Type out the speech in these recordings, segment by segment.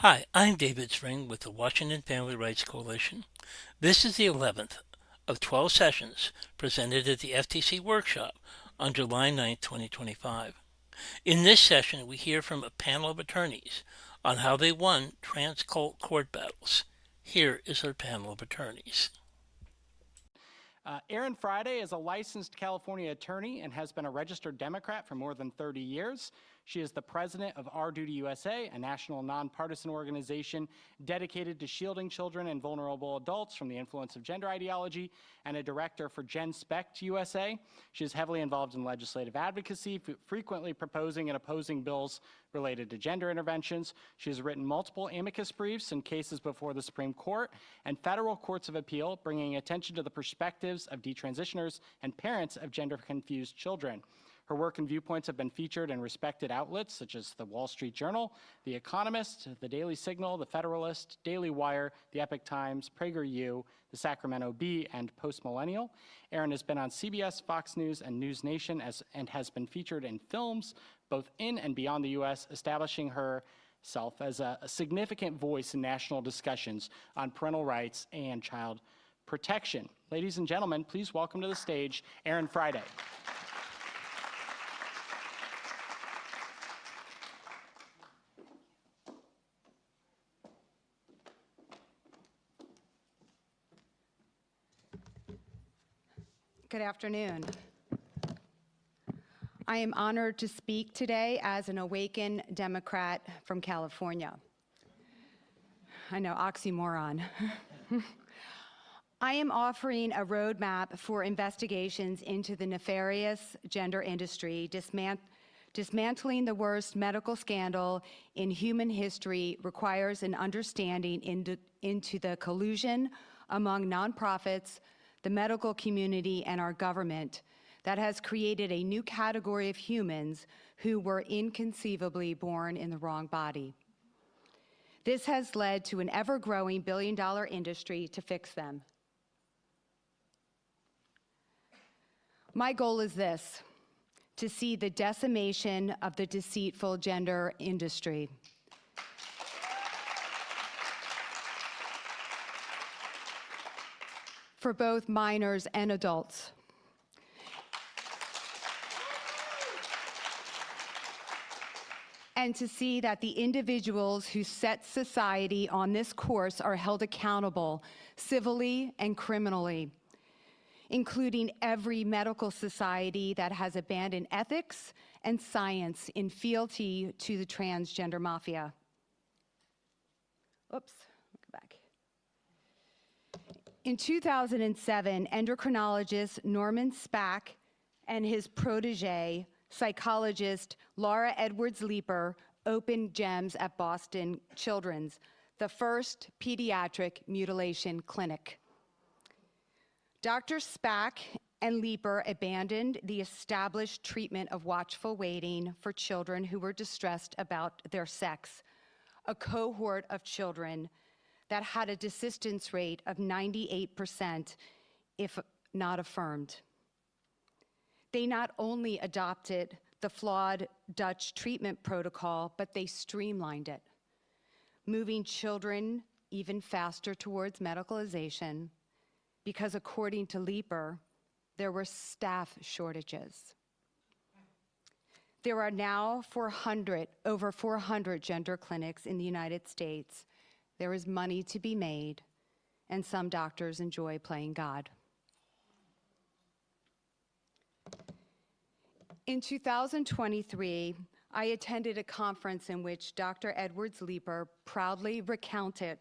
Hi, I'm David Spring with the Washington Family Rights Coalition. This is the 11th of 12 sessions presented at the FTC workshop on July 9, 2025. In this session, we hear from a panel of attorneys on how they won trans-cult court battles. Here is our panel of attorneys. Erin Friday is a licensed California attorney and has been a registered Democrat for more than 30 years. She is the president of Our Duty USA, a national nonpartisan organization dedicated to shielding children and vulnerable adults from the influence of gender ideology, and a director for GenSpect USA. She is heavily involved in legislative advocacy, frequently proposing and opposing bills related to gender interventions. She has written multiple amicus briefs in cases before the Supreme Court and federal courts of appeal, bringing attention to the perspectives of detransitioners and parents of gender-confused children. Her work and viewpoints have been featured in respected outlets such as the Wall Street Journal, The Economist, The Daily Signal, The Federalist, Daily Wire, The Epoch Times, PragerU, The Sacramento Bee, and Postmillennial. Erin has been on CBS, Fox News, and News Nation and has been featured in films both in and beyond the U.S., establishing herself as a significant voice in national discussions on parental rights and child protection. Ladies and gentlemen, please welcome to the stage Erin Friday. Good afternoon. I am honored to speak today as an awakened Democrat from California. I know, oxymoron. I am offering a roadmap for investigations into the nefarious gender industry. Dismantling the worst medical scandal in human history requires an understanding into the collusion among nonprofits, the medical community, and our government that has created a new category of humans who were inconceivably born in the wrong body. This has led to an ever-growing billion-dollar industry to fix them. My goal is this: to see the decimation of the deceitful gender industry. For both minors and adults. And to see that the individuals who set society on this course are held accountable civilly and criminally, including every medical society that has abandoned ethics and science in fealty to the transgender mafia. Oops, go back. In 2007, endocrinologist Norman Spack and his protege, psychologist Laura Edwards Leeper, opened GEMS at Boston Children's, the first pediatric mutilation clinic. Dr. Spack and Leeper abandoned the established treatment of watchful waiting for children who were distressed about their sex, a cohort of children that had a desistance rate of 98%, if not affirmed. They not only adopted the flawed Dutch treatment protocol, but they streamlined it, moving children even faster towards medicalization, because according to Leeper, there were staff shortages. There are now over 400 gender clinics in the United States. There is money to be made, and some doctors enjoy playing God. In 2023, I attended a conference in which Dr. Edwards Leeper proudly recounted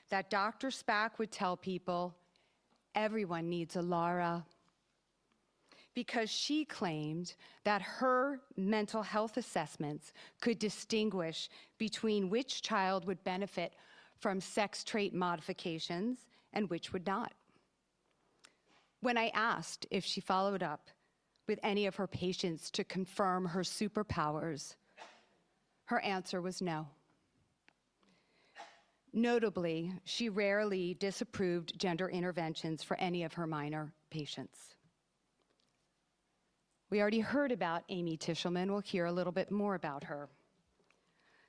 that Dr. Spack would tell people, everyone needs a Laura, because she claimed that her mental health assessments could distinguish between which child would benefit from sex trait modifications and which would not. When I asked if she followed up with any of her patients to confirm her superpowers, her answer was no. Notably, she rarely disapproved gender interventions for any of her minor patients. We already heard about Amy Tishelman. We'll hear a little bit more about her.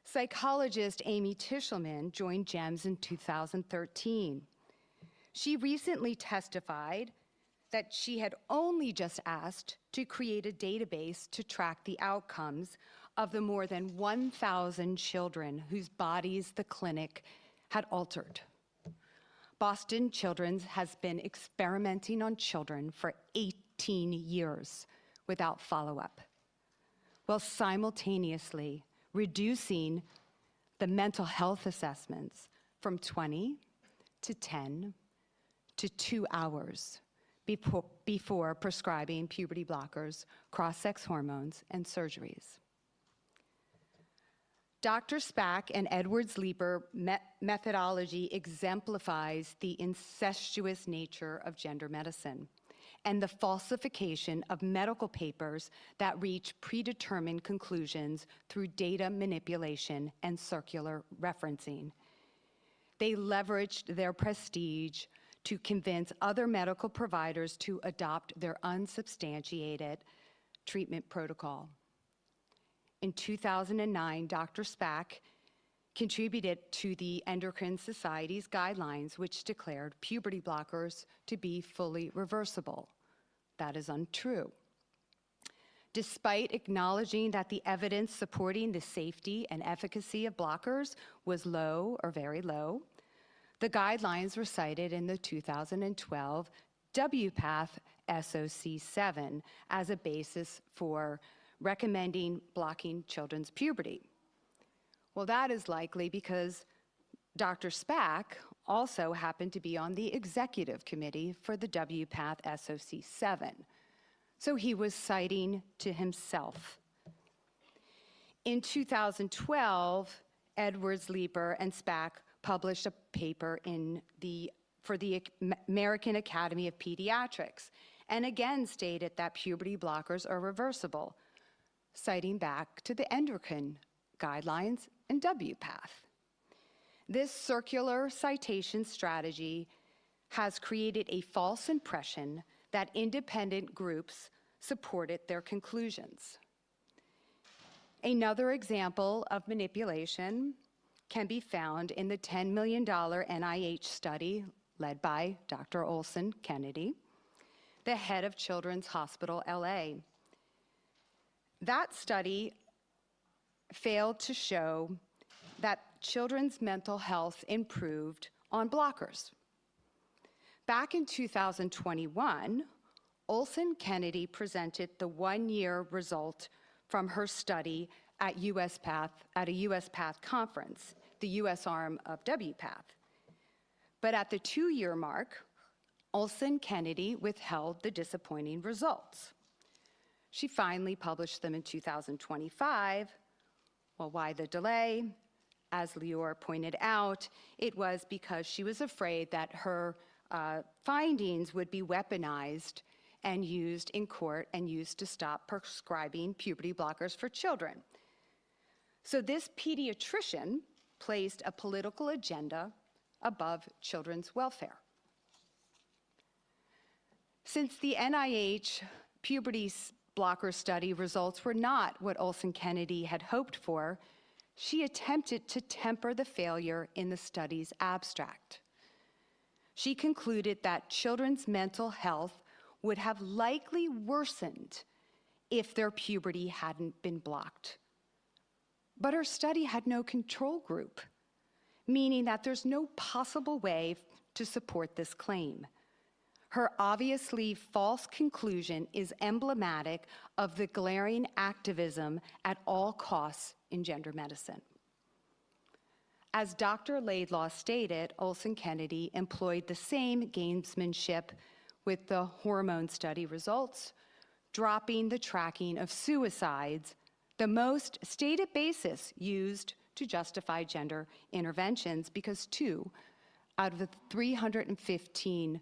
Psychologist Amy Tishelman joined GEMS in 2013. She recently testified that she had only just asked to create a database to track the outcomes of the more than 1,000 children whose bodies the clinic had altered. Boston Children's has been experimenting on children for 18 years without follow-up, while simultaneously reducing the mental health assessments from 20 to 10 to 2 hours before prescribing puberty blockers, cross-sex hormones, and surgeries. Dr. Spack and Edwards-Leeper methodology exemplifies the incestuous nature of gender medicine and the falsification of medical papers that reach predetermined conclusions through data manipulation and circular referencing. They leveraged their prestige to convince other medical providers to adopt their unsubstantiated treatment protocol. In 2009, Dr. Spack contributed to the Endocrine Society's guidelines, which declared puberty blockers to be fully reversible. That is untrue. Despite acknowledging that the evidence supporting the safety and efficacy of blockers was low or very low, the guidelines were cited in the 2012 WPATH SOC 7 as a basis for recommending blocking children's puberty. Well, that is likely because Dr. Spack also happened to be on the executive committee for the WPATH SOC 7, so he was citing to himself. In 2012, Edwards-Leeper and Spack published a paper for the American Academy of Pediatrics, and again stated that puberty blockers are reversible, citing back to the endocrine guidelines and WPATH. This circular citation strategy has created a false impression that independent groups supported their conclusions. Another example of manipulation can be found in the $10 million NIH study led by Dr. Olson Kennedy, the head of Children's Hospital LA. That study failed to show that children's mental health improved on blockers. Back in 2021, Olson Kennedy presented the one-year result from her study at a USPATH conference, the US arm of WPATH. But at the 2-year mark, Olson Kennedy withheld the disappointing results. She finally published them in 2025. Well, why the delay? As Lior pointed out, it was because she was afraid that her findings would be weaponized and used in court and used to stop prescribing puberty blockers for children. So this pediatrician placed a political agenda above children's welfare. Since the NIH puberty blocker study results were not what Olson Kennedy had hoped for, she attempted to temper the failure in the study's abstract. She concluded that children's mental health would have likely worsened if their puberty hadn't been blocked. But her study had no control group, meaning that there's no possible way to support this claim. Her obviously false conclusion is emblematic of the glaring activism at all costs in gender medicine. As Dr. Laidlaw stated, Olson Kennedy employed the same gamesmanship with the hormone study results, dropping the tracking of suicides, the most stated basis used to justify gender interventions, because 2 out of the 315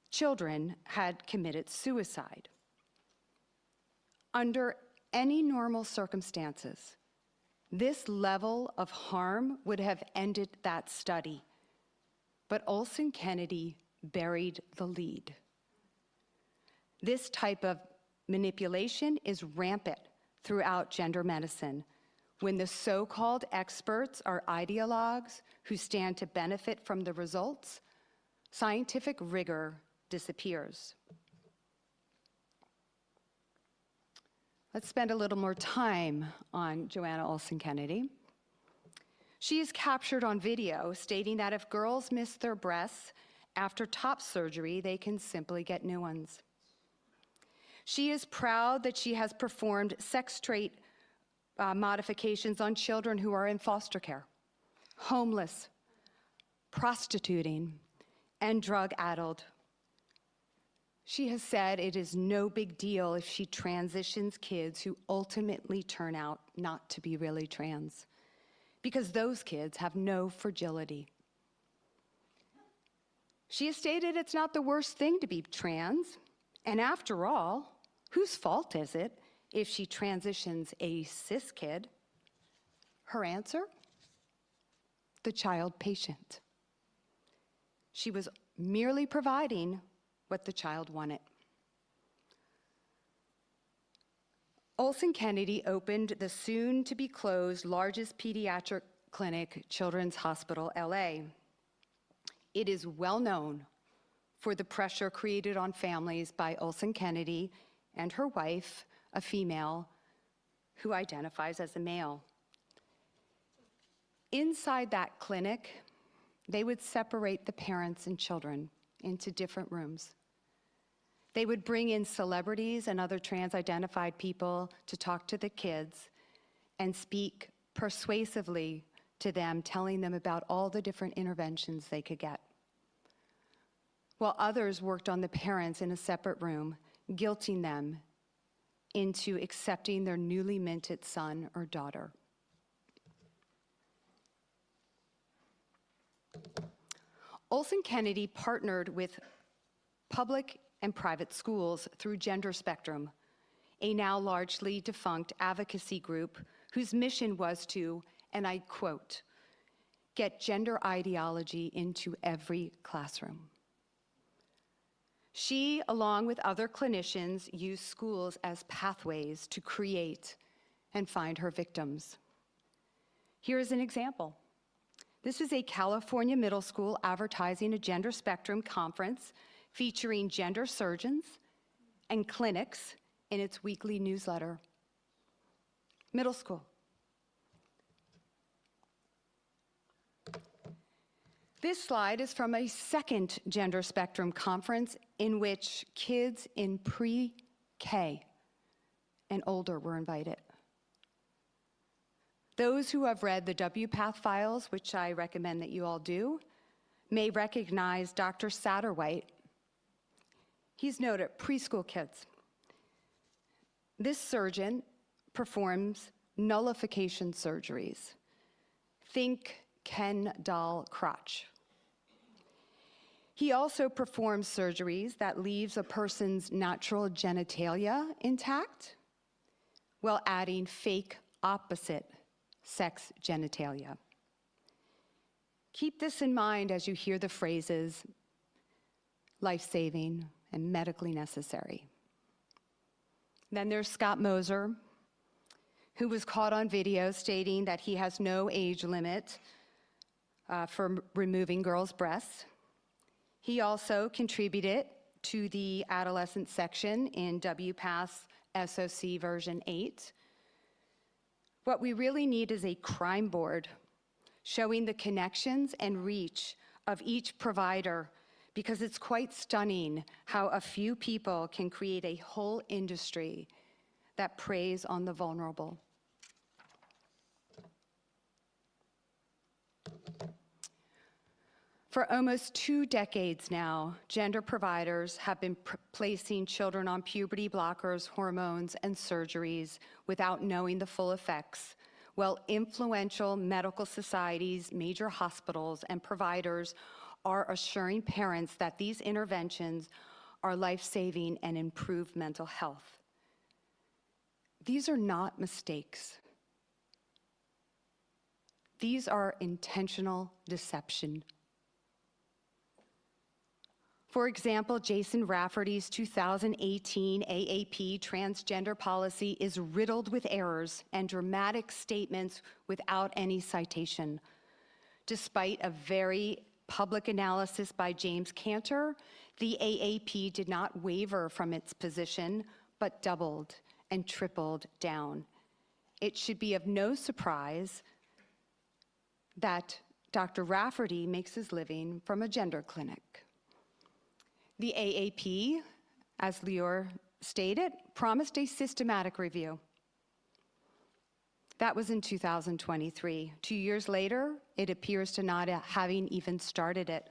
children had committed suicide. Under any normal circumstances, this level of harm would have ended that study, but Olson Kennedy buried the lead. This type of manipulation is rampant throughout gender medicine, When the so-called experts are ideologues who stand to benefit from the results, scientific rigor disappears. Let's spend a little more time on Joanna Olson Kennedy. She is captured on video stating that if girls miss their breasts after top surgery, they can simply get new ones. She is proud that she has performed sex trait modifications on children who are in foster care, homeless, prostituting, and drug-addled. She has said it is no big deal if she transitions kids who ultimately turn out not to be really trans, because those kids have no fragility. She has stated it's not the worst thing to be trans, and after all, whose fault is it if she transitions a cis kid? Her answer? The child patient. She was merely providing what the child wanted. Olson Kennedy opened the soon-to-be-closed largest pediatric clinic, Children's Hospital, LA. It is well known for the pressure created on families by Olson Kennedy and her wife, a female, who identifies as a male. Inside that clinic, they would separate the parents and children into different rooms. They would bring in celebrities and other trans-identified people to talk to the kids and speak persuasively to them, telling them about all the different interventions they could get. While others worked on the parents in a separate room, guilting them into accepting their newly minted son or daughter. Olson Kennedy partnered with public and private schools through Gender Spectrum, a now largely defunct advocacy group whose mission was to, and I quote, get gender ideology into every classroom. She, along with other clinicians, used schools as pathways to create and find her victims. Here is an example. This is a California middle school advertising a Gender Spectrum conference featuring gender surgeons and clinics in its weekly newsletter. Middle school. This slide is from a second Gender Spectrum conference in which kids in pre-K and older were invited. Those who have read the WPATH files, which I recommend that you all do, may recognize Dr. Satterwhite. He's noted preschool kids. This surgeon performs nullification surgeries. Think Ken doll crotch. He also performs surgeries that leaves a person's natural genitalia intact while adding fake opposite sex genitalia. Keep this in mind as you hear the phrases life-saving and medically necessary. Then there's Scott Moser, who was caught on video stating that he has no age limit for removing girls' breasts. He also contributed to the adolescent section in WPATH's SOC version 8. What we really need is a crime board showing the connections and reach of each provider, because it's quite stunning how a few people can create a whole industry that preys on the vulnerable. For almost 2 decades now, gender providers have been placing children on puberty blockers, hormones, and surgeries without knowing the full effects, while influential medical societies, major hospitals, and providers are assuring parents that these interventions are life-saving and improve mental health. These are not mistakes. These are intentional deception. For example, Jason Rafferty's 2018 AAP transgender policy is riddled with errors and dramatic statements without any citation. Despite a very public analysis by James Cantor, the AAP did not waver from its position, but doubled and tripled down. It should be of no surprise that Dr. Rafferty makes his living from a gender clinic. The AAP, as Lior stated, promised a systematic review. That was in 2023. 2 years later, it appears to not having even started it.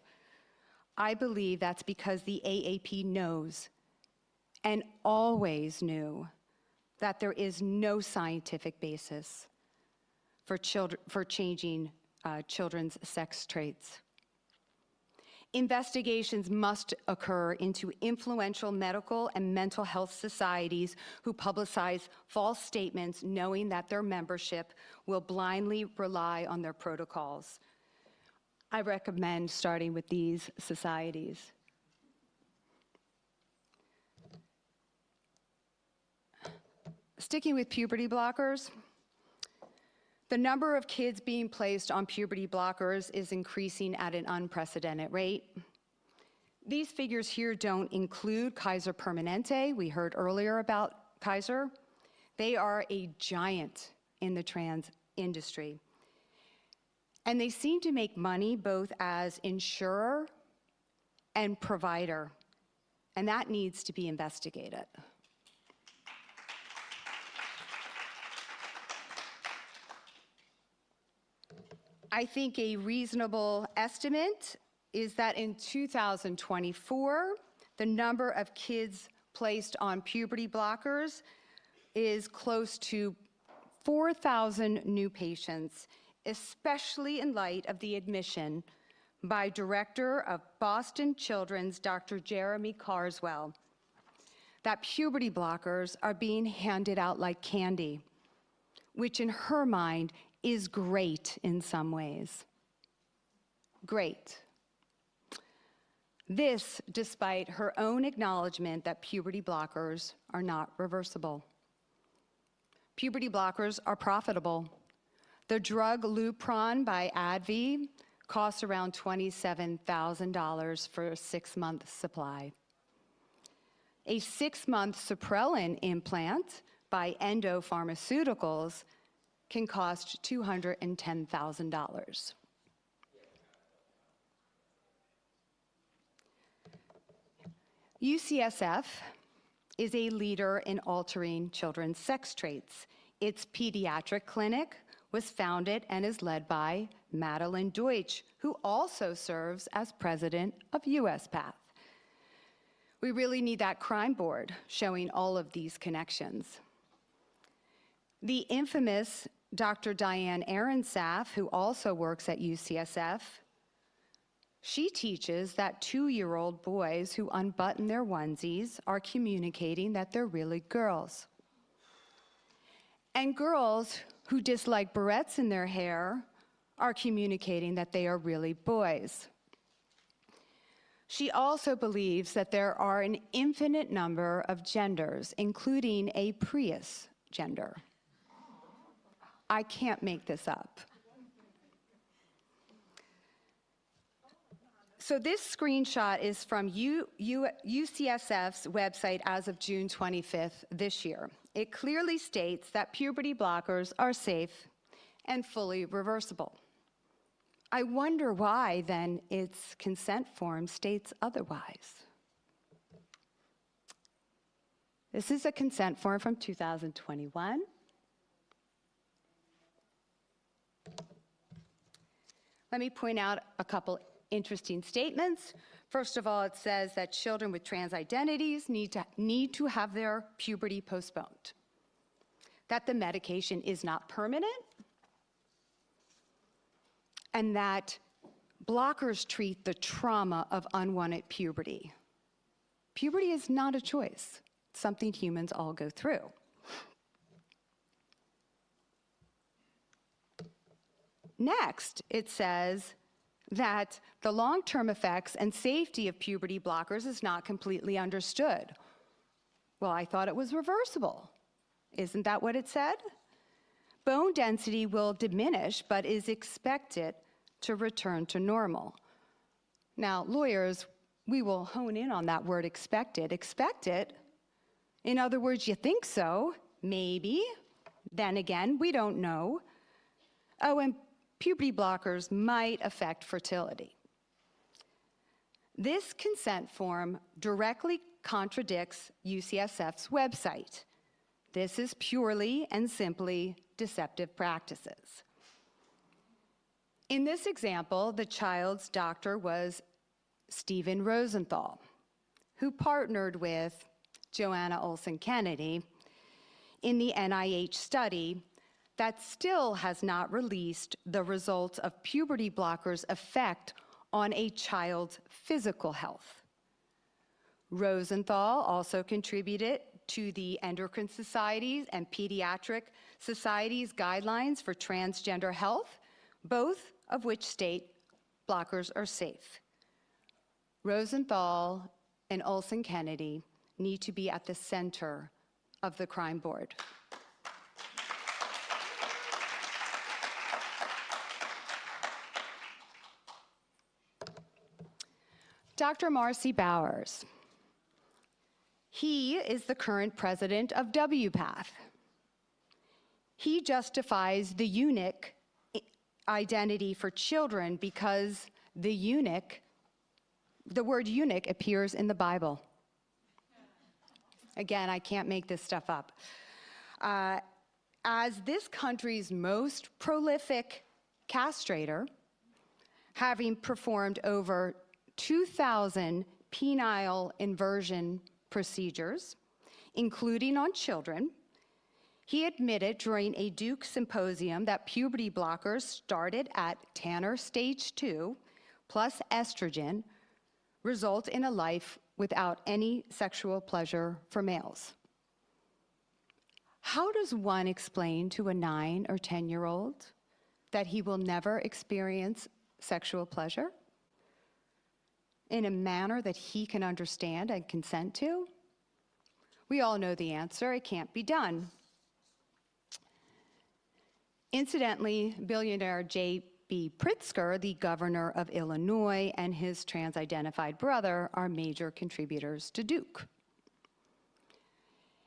I believe that's because the AAP knows, and always knew, that there is no scientific basis for changing children's sex traits. Investigations must occur into influential medical and mental health societies who publicize false statements knowing that their membership will blindly rely on their protocols. I recommend starting with these societies. Sticking with puberty blockers, the number of kids being placed on puberty blockers is increasing at an unprecedented rate. These figures here don't include Kaiser Permanente. We heard earlier about Kaiser. They are a giant in the trans industry. And they seem to make money both as insurer and provider, and that needs to be investigated. I think a reasonable estimate is that in 2024, the number of kids placed on puberty blockers is close to 4,000 new patients, especially in light of the admission by Director of Boston Children's, Dr. Jeremy Carswell, that puberty blockers are being handed out like candy, which in her mind is great in some ways. Great. This, despite her own acknowledgement that puberty blockers are not reversible. Puberty blockers are profitable. The drug Lupron by AbbVie costs around $27,000 for a 6-month supply. A 6-month Supprelin implant by Endo Pharmaceuticals can cost $210,000. UCSF is a leader in altering children's sex traits. Its pediatric clinic was founded and is led by Madeline Deutsch, who also serves as president of USPath. We really need that crime board showing all of these connections. The infamous Dr. Diane Arensaf, who also works at UCSF, she teaches that 2-year-old boys who unbutton their onesies are communicating that they're really girls. And girls who dislike barrettes in their hair are communicating that they are really boys. She also believes that there are an infinite number of genders, including a Prius gender. I can't make this up. So this screenshot is from UCSF's website as of June 25th this year. It clearly states that puberty blockers are safe and fully reversible. I wonder why, then, its consent form states otherwise. This is a consent form from 2021. Let me point out a couple interesting statements. First of all, it says that children with trans identities need to have their puberty postponed, that the medication is not permanent, and that blockers treat the trauma of unwanted puberty. Puberty is not a choice. It's something humans all go through. Next, it says that the long-term effects and safety of puberty blockers is not completely understood. Well, I thought it was reversible. Isn't that what it said? Bone density will diminish, but is expected to return to normal. Now, lawyers, we will hone in on that word expected. Expected? In other words, you think so, maybe. Then again, we don't know. Oh, and puberty blockers might affect fertility. This consent form directly contradicts UCSF's website. This is purely and simply deceptive practices. In this example, the child's doctor was Stephen Rosenthal, who partnered with Joanna Olson Kennedy in the NIH study that still has not released the results of puberty blockers' effect on a child's physical health. Rosenthal also contributed to the Endocrine Society's and Pediatric Society's guidelines for transgender health, both of which state blockers are safe. Rosenthal and Olson Kennedy need to be at the center of the crime board. Dr. Marcy Bowers. He is the current president of WPATH. He justifies the eunuch identity for children because the word eunuch appears in the Bible. Again, I can't make this stuff up. As this country's most prolific castrator, having performed over 2,000 penile inversion procedures, including on children, he admitted during a Duke symposium that puberty blockers started at Tanner stage 2 plus estrogen result in a life without any sexual pleasure for males. How does one explain to a 9 or 10-year-old that he will never experience sexual pleasure in a manner that he can understand and consent to? We all know the answer: it can't be done. Incidentally, billionaire J.B. Pritzker, the governor of Illinois, and his trans-identified brother are major contributors to Duke.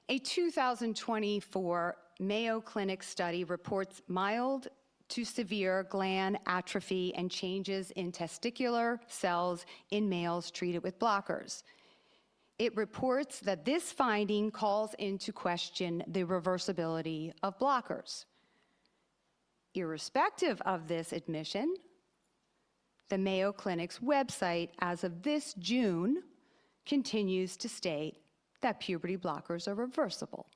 A 2024 Mayo Clinic study reports mild to severe gland atrophy and changes in testicular cells in males treated with blockers. It reports that this finding calls into question the reversibility of blockers. Irrespective of this admission, the Mayo Clinic's website as of this June continues to state that puberty blockers are reversible.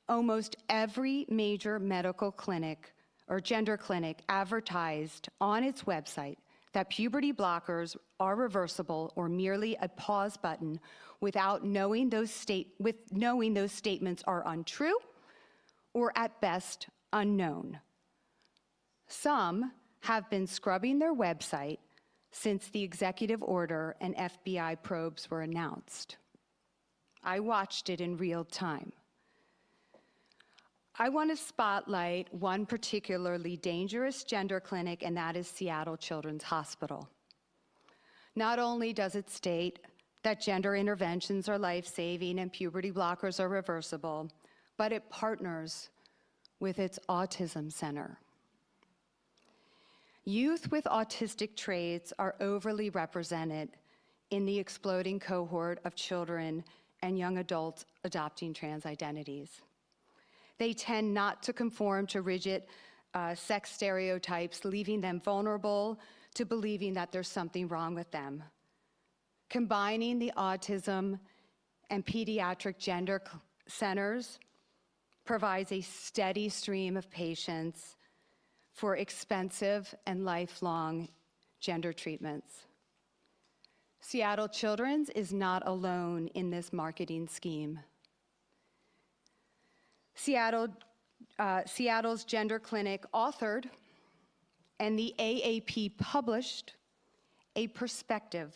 Almost every major medical clinic or gender clinic advertised on its website that puberty blockers are reversible or merely a pause button without knowing those statements are untrue or at best unknown. Some have been scrubbing their website since the executive order and FBI probes were announced. I watched it in real time. I want to spotlight one particularly dangerous gender clinic, and that is Seattle Children's Hospital. Not only does it state that gender interventions are life-saving and puberty blockers are reversible, but it partners with its autism center. Youth with autistic traits are overly represented in the exploding cohort of children and young adults adopting trans identities. They tend not to conform to rigid sex stereotypes, leaving them vulnerable to believing that there's something wrong with them. Combining the autism and pediatric gender centers provides a steady stream of patients for expensive and lifelong gender treatments. Seattle Children's is not alone in this marketing scheme. Seattle's gender clinic authored and the AAP published a perspective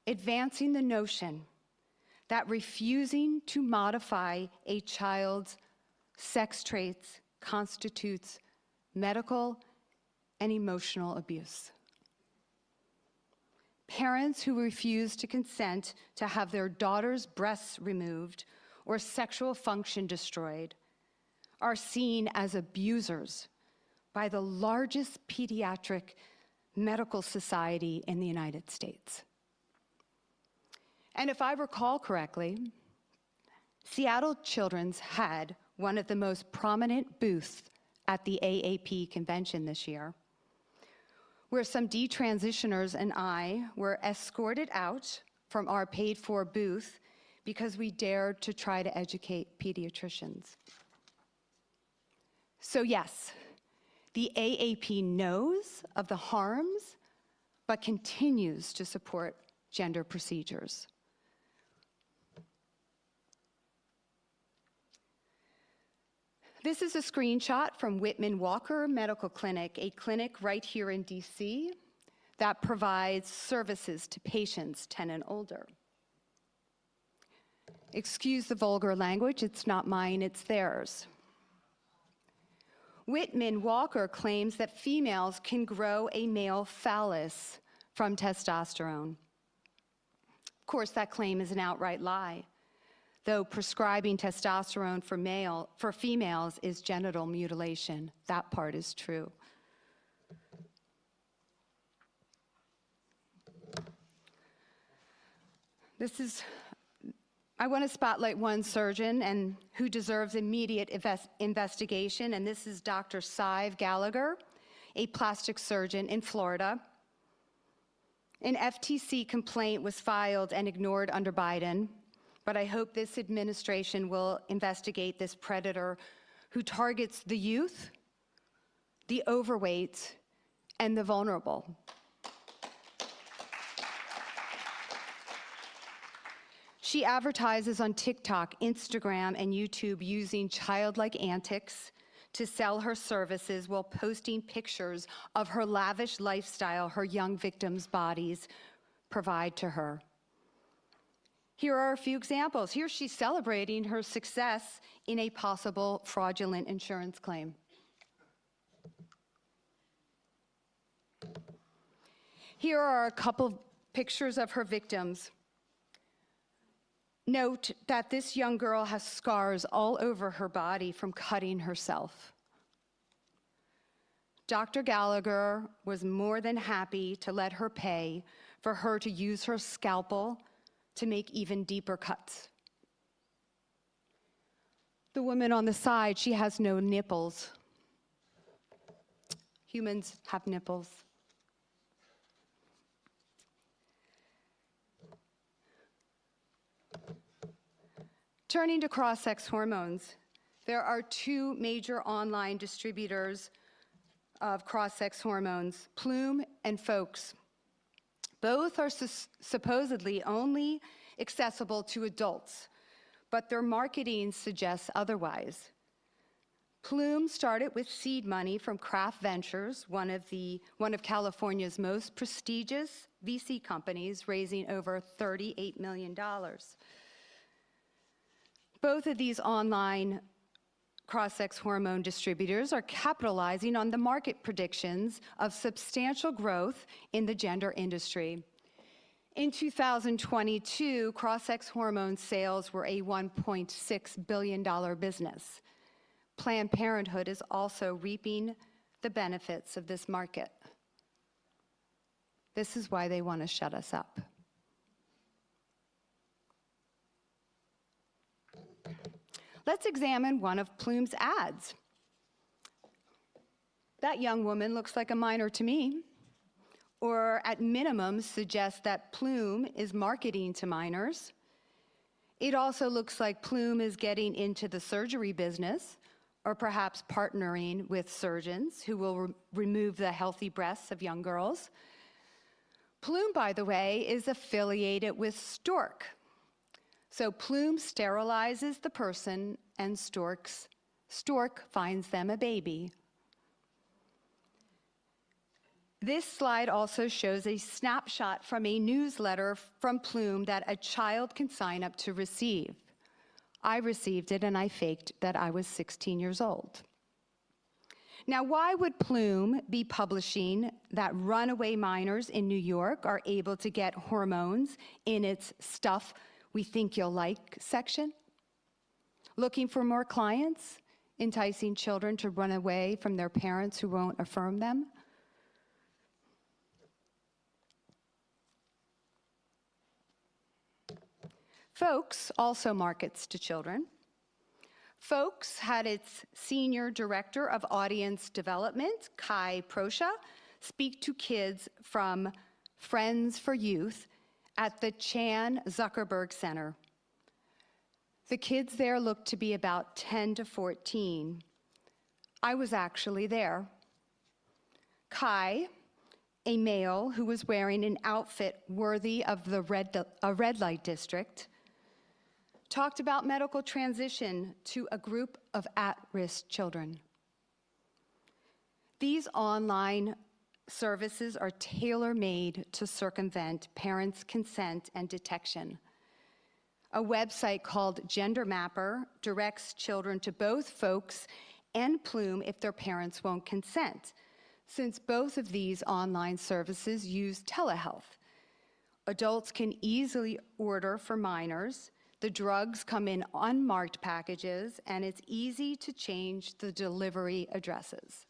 advancing the notion that refusing to modify a child's sex traits constitutes medical and emotional abuse. Parents who refuse to consent to have their daughter's breasts removed or sexual function destroyed are seen as abusers by the largest pediatric medical society in the United States. And if I recall correctly, Seattle Children's had one of the most prominent booths at the AAP convention this year, where some detransitioners and I were escorted out from our paid-for booth because we dared to try to educate pediatricians. So yes, the AAP knows of the harms, but continues to support gender procedures. This is a screenshot from Whitman Walker Medical Clinic, a clinic right here in DC that provides services to patients 10 and older. Excuse the vulgar language, it's not mine, it's theirs. Whitman Walker claims that females can grow a male phallus from testosterone. Of course, that claim is an outright lie, though prescribing testosterone for females is genital mutilation. That part is true. I want to spotlight one surgeon and who deserves immediate investigation, and this is Dr. Sive Gallagher, a plastic surgeon in Florida. An FTC complaint was filed and ignored under Biden, but I hope this administration will investigate this predator who targets the youth, the overweight, and the vulnerable. She advertises on TikTok, Instagram, and YouTube using childlike antics to sell her services while posting pictures of her lavish lifestyle her young victims' bodies provide to her. Here are a few examples. Here she's celebrating her success in a possible fraudulent insurance claim. Here are a couple pictures of her victims. Note that this young girl has scars all over her body from cutting herself. Dr. Gallagher was more than happy to let her pay for her to use her scalpel to make even deeper cuts. The woman on the side, she has no nipples. Humans have nipples. Turning to cross-sex hormones, there are two major online distributors of cross-sex hormones, Plume and Folks. Both are supposedly only accessible to adults, but their marketing suggests otherwise. Plume started with seed money from Kraft Ventures, one of California's most prestigious VC companies, raising over $38 million. Both of these online cross-sex hormone distributors are capitalizing on the market predictions of substantial growth in the gender industry. In 2022, cross-sex hormone sales were a $1.6 billion business. Planned Parenthood is also reaping the benefits of this market. This is why they want to shut us up. Let's examine one of Plume's ads. That young woman looks like a minor to me, or at minimum suggests that Plume is marketing to minors. It also looks like Plume is getting into the surgery business, or perhaps partnering with surgeons who will remove the healthy breasts of young girls. Plume, by the way, is affiliated with Stork. So Plume sterilizes the person, and Stork finds them a baby. This slide also shows a snapshot from a newsletter from Plume that a child can sign up to receive. I received it and I faked that I was 16 years old. Now, why would Plume be publishing that runaway minors in New York are able to get hormones in its Stuff We Think You'll Like section? Looking for more clients? Enticing children to run away from their parents who won't affirm them? Folks also markets to children. Folks had its Senior Director of Audience Development, Kai Prosha, speak to kids from Friends for Youth at the Chan Zuckerberg Center. The kids there looked to be about 10 to 14. I was actually there. Kai, a male who was wearing an outfit worthy of the red light district, talked about medical transition to a group of at-risk children. These online services are tailor-made to circumvent parents' consent and detection. A website called Gender Mapper directs children to both Folks and Plume if their parents won't consent, since both of these online services use telehealth. Adults can easily order for minors. The drugs come in unmarked packages, and it's easy to change the delivery addresses.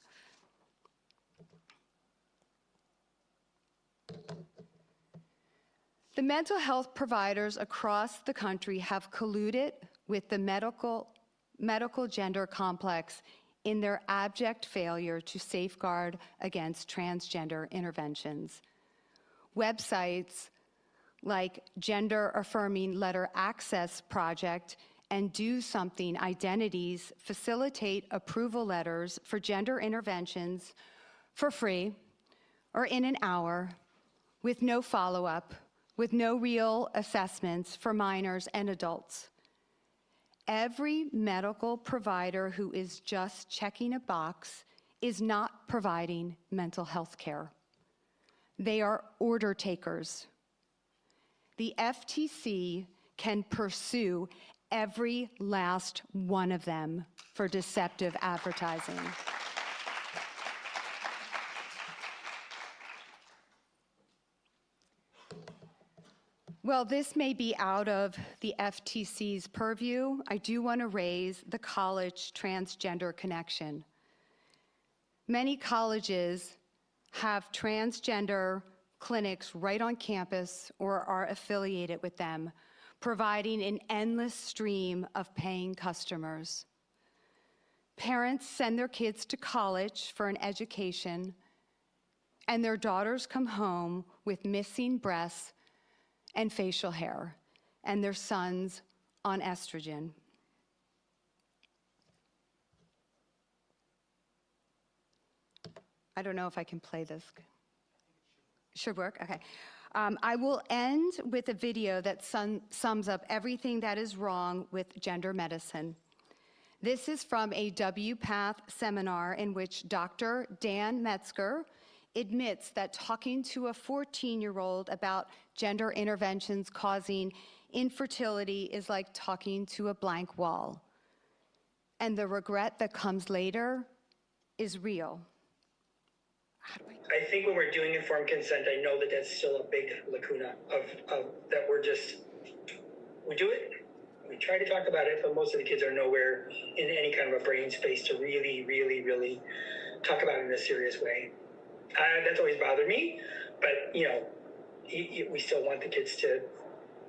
The mental health providers across the country have colluded with the medical gender complex in their abject failure to safeguard against transgender interventions. Websites like Gender Affirming Letter Access Project and Do Something Identities facilitate approval letters for gender interventions for free or in an hour with no follow-up, with no real assessments for minors and adults. Every medical provider who is just checking a box is not providing mental health care. They are order takers. The FTC can pursue every last one of them for deceptive advertising. Well, this may be out of the FTC's purview. I do want to raise the college transgender connection. Many colleges have transgender clinics right on campus or are affiliated with them, providing an endless stream of paying customers. Parents send their kids to college for an education, and their daughters come home with missing breasts and facial hair, and their sons on estrogen. I don't know if I can play this. Should work? Okay. I will end with a video that sums up everything that is wrong with gender medicine. This is from a WPATH seminar in which Dr. Dan Metzger admits that talking to a 14-year-old about gender interventions causing infertility is like talking to a blank wall. And the regret that comes later is real. I think when we're doing informed consent, I know that that's still a big lacuna of that we do it, we try to talk about it, but most of the kids are nowhere in any kind of a brain space to really, really, really talk about it in a serious way. That's always bothered me, but you know, we still want the kids to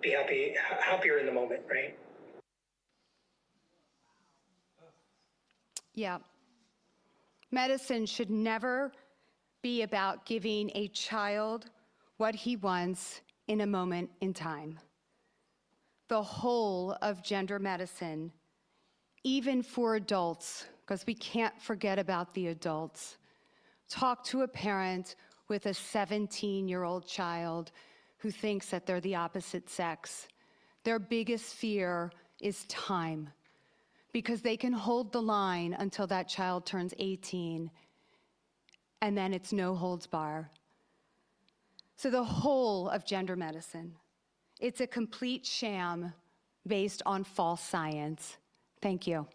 be happier in the moment, right? Yeah. Medicine should never be about giving a child what he wants in a moment in time. The whole of gender medicine, even for adults, because we can't forget about the adults. Talk to a parent with a 17-year-old child who thinks that they're the opposite sex. Their biggest fear is time, because they can hold the line until that child turns 18. and then it's no holds bar. So the whole of gender medicine, it's a complete sham based on false science. Thank you.